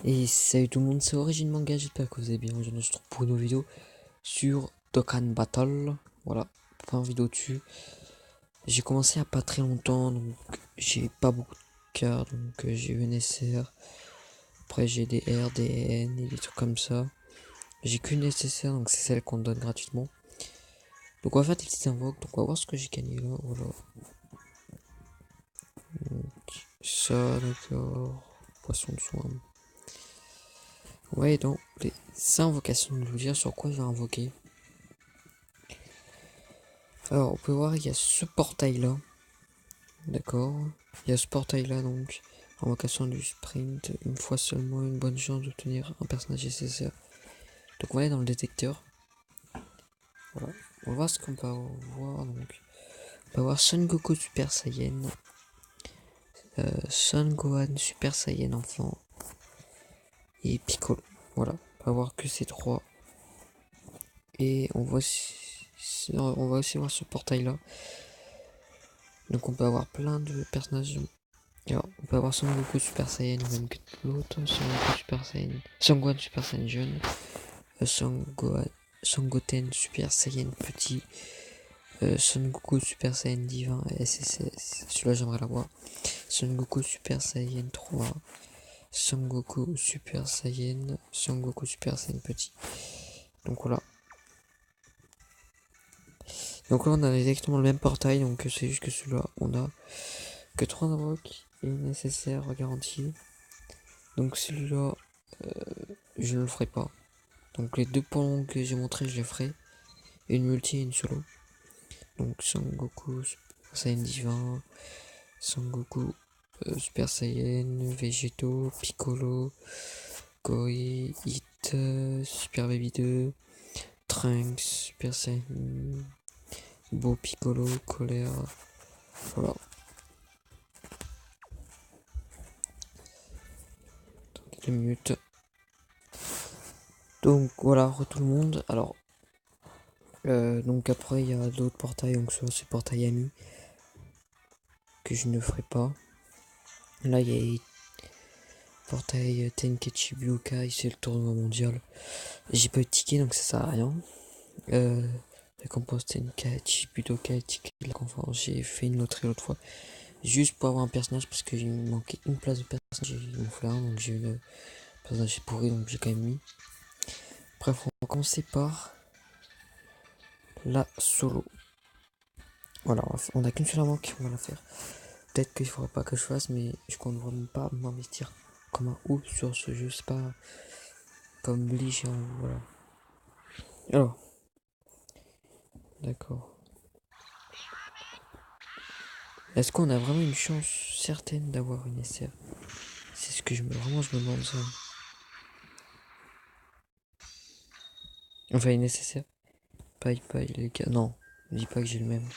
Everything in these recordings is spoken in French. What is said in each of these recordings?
Et salut tout le monde, c'est Origine Manga, j'espère que vous allez bien. Aujourd'hui, on se retrouve pour une nouvelle vidéo sur Dokkan Battle. Voilà, pas une vidéo dessus. J'ai commencé il n'y a pas très longtemps, donc j'ai pas beaucoup de cartes. Donc j'ai eu une SR, après j'ai des R, des N et des trucs comme ça. J'ai qu'une SSR, donc c'est celle qu'on donne gratuitement. Donc on va faire des petites invoques, donc on va voir ce que j'ai gagné là. Voilà. Donc ça, d'accord. Poisson de soin. Ouais, donc les invocations de vous dire sur quoi je vais invoquer. Alors, on peut voir, il y a ce portail là. D'accord. Il y a ce portail là donc. Invocation du sprint. Une fois seulement, une bonne chance d'obtenir un personnage nécessaire. Donc, on va aller dans le détecteur. Voilà. On va voir ce qu'on peut voir. Donc, on va voir Son Goku Super Saiyan. Son Gohan Super Saiyan enfant. Et Piccolo. Voilà. On va voir que ces trois. Et on va aussi voir ce portail là. Donc, on peut avoir plein de personnages. Alors, on peut avoir Son Goku Super Saiyan ou même que l'autre, Son Goku Super Saiyan, Son Gohan Super Saiyan jeune, Son Goten Super Saiyan petit, Son Goku Super Saiyan divin SSS, celui-là j'aimerais l'avoir, Son Goku Super Saiyan 3, Son Goku Super Saiyan, Son Goku Super Saiyan petit. Donc voilà. Donc là on a exactement le même portail, donc c'est juste que celui-là on a que 3 invoques et nécessaire garantie. Donc celui-là je ne le ferai pas. Donc les deux points que j'ai montré, je les ferai. Une multi et une solo. Donc Son Goku Super Saiyan divin, Son Goku Super Saiyan, Végétaux, Piccolo, Koi, Hit, Super Baby 2, Trunks, Super Saiyan, Beau Piccolo, Colère. Voilà. Les mute. Donc voilà, tout le monde. Alors, donc après il y a d'autres portails, donc soit ce portail ami que je ne ferai pas. Là il y a portail Tenkechi Budokai, c'est le tournoi mondial. J'ai pas eu de ticket donc ça sert à rien. Récompense Tenkechi Budokai, ticket de la conférence. J'ai fait une loterie l'autre fois. Juste pour avoir un personnage parce qu'il me manquait une place de personnage. J'ai mon fleur donc j'ai eu le personnage pourri donc j'ai quand même mis. Bref, on va commencer par la solo. Voilà, on a qu'une seule invoque, on va la faire. Peut-être qu'il faudra pas que je fasse, mais je compte vraiment pas m'investir comme un ouf sur ce jeu. C'est pas comme Bleach, voilà. Alors, d'accord. Est-ce qu'on a vraiment une chance certaine d'avoir une SR? C'est ce que vraiment je me demande ça. Enfin une SSR. Pas les gars. Non, dis pas que j'ai le même.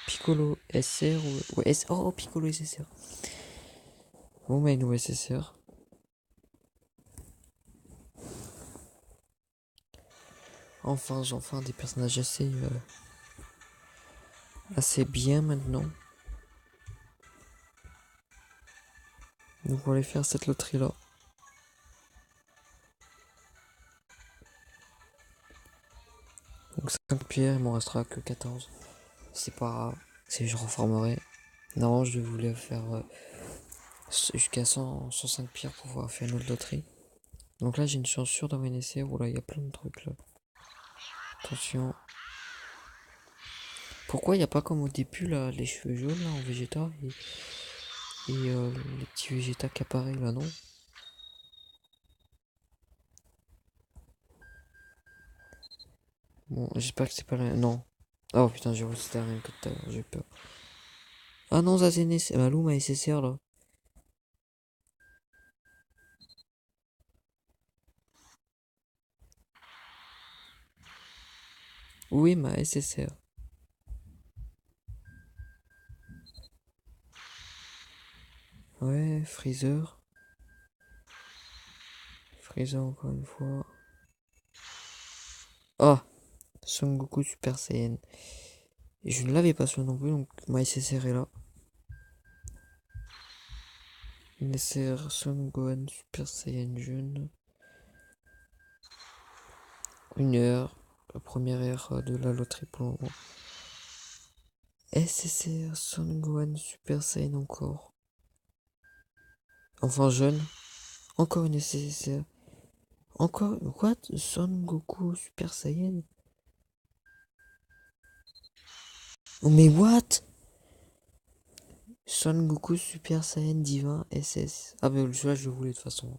Piccolo SR ou ouais, oh Piccolo SSR. Bon bah une SSR. Enfin des personnages assez bien maintenant. Donc on va aller faire cette loterie là. Donc 5 pierres, il m'en restera que 14. C'est pas grave. Si je reformerai. Normalement je voulais faire jusqu'à 105 pierres pour pouvoir faire une autre loterie. Donc là j'ai une chance sûre d'avoir une SR. Oula il y a plein de trucs là. Attention. Pourquoi il n'y a pas comme au début là les cheveux jaunes là en Vegeta et les petits Vegeta qui apparaissent là non? Bon j'espère que c'est pas la... Non. Oh putain j'ai vu c'était la même que tout à l'heure, j'ai peur. Ah non ça c'est Malou ma SSR là. Oui ma SSR. Ouais Freezer. Freezer encore une fois. Oh Son Goku Super Saiyan. Et je ne l'avais pas sur non plus donc ma SSR est là. nécessaire Son Gohan Super Saiyan Jaune. 1 heure. La première ère de la loterie pour le moment. SSR Son Gohan Super Saiyan encore. Enfant jeune. Encore une SSR. Encore. What? Son Goku Super Saiyan? Oh mais what? Son Goku Super Saiyan Divin SS. Ah mais celui-là je le voulais de toute façon.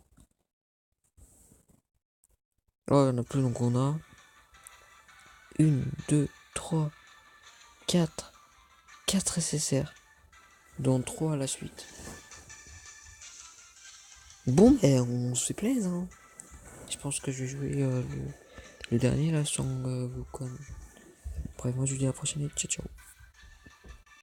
Oh il y en a plus donc on a 1, 2, 3, 4. 4 SSR. Dont 3 à la suite. Bon on se fait plaisir hein. Je pense que je vais jouer le dernier là sans Goku. Bref moi je vous dis à la prochaine et ciao ciao.